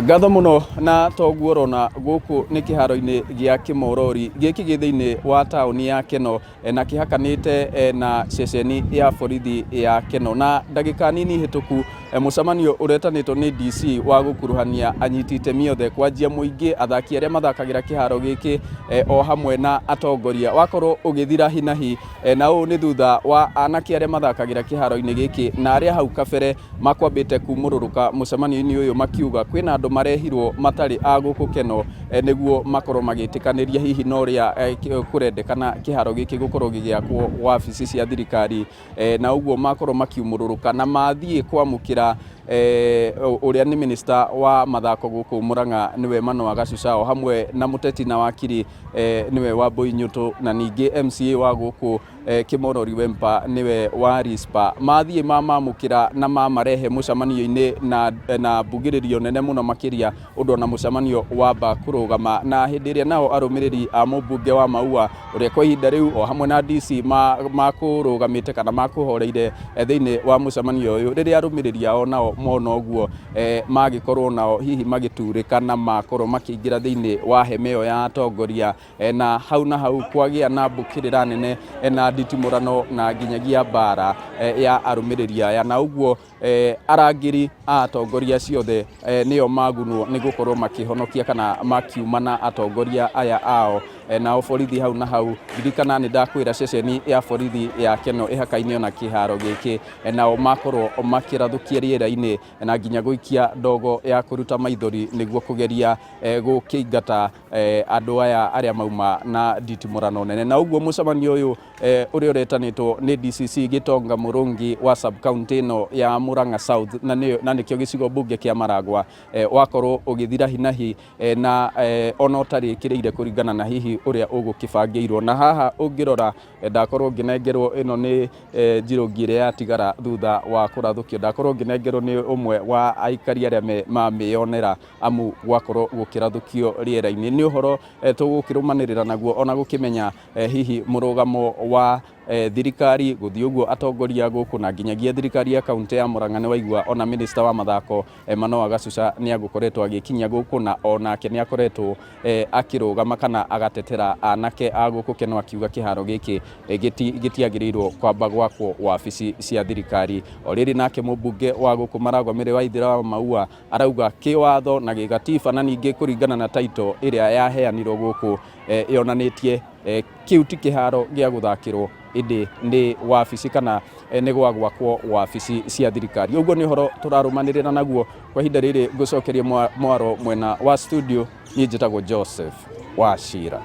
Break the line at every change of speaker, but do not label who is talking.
Ngatho muno na toguo rona guku ni kĩhaaro-inĩ gĩa Kimorori gĩkĩ gĩ thĩinĩ wa taũni ya Keno na kĩhakanĩte na ceceni ya borithi ya Keno, na ndagĩka nini hĩtũku mũcemanio ũretanĩtwo nĩ DC wa gũkuruhania anyiti itemi othe kwanjia mũingĩ, athaki arĩa mathakagĩra kĩhaaro gĩkĩ o hamwe na atongoria wakorwo ũgĩthira hinahi, na ũũ nĩ thutha wa anake arĩa mathakagĩra kĩhaaro-inĩ gĩkĩ na arĩa hau kabere makwambĩte kumũrũrũka mũcemanio-inĩ ũyũ makiuga kwĩna andũ marehirwo matarĩ a gũkũ Keno nĩguo makorwo magĩtĩkanĩria hihi na ũrĩa kũrendekana kĩhaaro gĩkĩ gũkorwo gĩgĩakwo wabici cia thirikari, na ũguo makorwo makiumũrũrũka na mathiĩ kwamũkĩra ũrĩa nĩ minista wa mathako gũkũ Murang'a nĩwe Manoa Gacuca hamwe na mũteti na wakiri nĩwe Wambui Nyũtũ, na ningĩ MCA wa gũkũ Kimorori Wempa nĩwe wa Rispa. Mathiĩ mamamũkĩra na mamarehe mũcemanio-inĩ na mbugĩrĩrio nene mũno makĩria ũndũ na mũcemanio wamba kũrũgama, na hĩndĩ ĩrĩa nao arũmĩrĩri a mũmbunge wa Maua ũrĩa kwa ihinda rĩu o hamwe na DC makũrũgamĩte kana makũhoreire thĩinĩ wa mũcemanio ũyũ, rĩrĩa arũmĩrĩri ao nao mona ũguo magĩkorwo nao hihi magĩturĩka na makorwo makĩingĩra thĩinĩ wa hema ĩyo ya atongoria, na hau kwagĩa na mbũkĩrĩra nene na nditimũrano na nginyagia mbara ya arũmĩrĩri aya, na ũguo arangĩri a atongoria ciothe nĩo magunwo nĩ gũkorwo makĩhonokia kana makiumana atongoria aya ao, nao borithi hau na hau ririkana nĩ ndakwĩra ceceni ya borithi ya Keno ĩhakainĩ na kĩhaaro gĩkĩ, nao makorwo makĩrathũkia rĩera-inĩ na nginya gũikia ndogo ya kũruta maithori nĩguo kũgeria gũkĩingata andũ aya arĩa mauma na nditimũrano nene. Na ũguo mũcemanio ũyũ ũrĩa ũretanĩtwo nĩ DCC Gitonga Mũrũngi wa sub county ĩno ya Murang'a South na nĩkĩo gĩcigo mbunge kĩa Maragwa wakorwo ũgĩthira hinahi na ona ũtarĩkĩrĩire kũringana na hihi ũrĩa ũgũkĩbangĩirwo. Na haha ũngĩrora ndakorwo ngĩnengerwo ĩno nĩ njirũngi ĩrĩa yatigara thutha wa kũrathũkio, ndakorwo ngĩnengerwo nĩ ũmwe wa aikari arĩa mamĩonera amu gwakorwo gũkĩrathũkio rĩera-inĩ. Nĩ ũhoro tũgũkĩrũmanĩrĩra naguo ona gũkĩmenya hihi mũrũgamo wa thirikari gũthiĩ ũguo atongoria gũkũ na nginyagia thirikari ya kaunti ya Murang'a. Nĩ waigua ona minista wa mathako Manoa Gacuca nĩ agũkoretwo agĩkinya gũkũ na onake nĩ akoretwo akĩrũgama kana agatetera anake a gũkũ Keno akiuga kĩhaaro gĩkĩ gĩtiagĩrĩirwo kwamba gwakwo wabici cia thirikari. O rĩrĩ nake mũmbunge wa gũkũ Maragwa Mĩrĩ wa Ithĩra wa Maua arauga kĩwatho na gĩgatiba na ningĩ kũringana na taito ĩrĩa yaheanirwo gũkũ yonanĩtie kĩu ti kĩhaaro gĩa gũthakĩrwo ĩndĩ nĩ wabici kana nĩ gwakwo wabici cia thirikari. Ũguo nĩ ũhoro tũrarũmanĩrĩra naguo kwa ihinda rĩrĩ. Ngũcokerie mwaro mwena wa studio, niĩ njĩtagwo Joseph Wachira.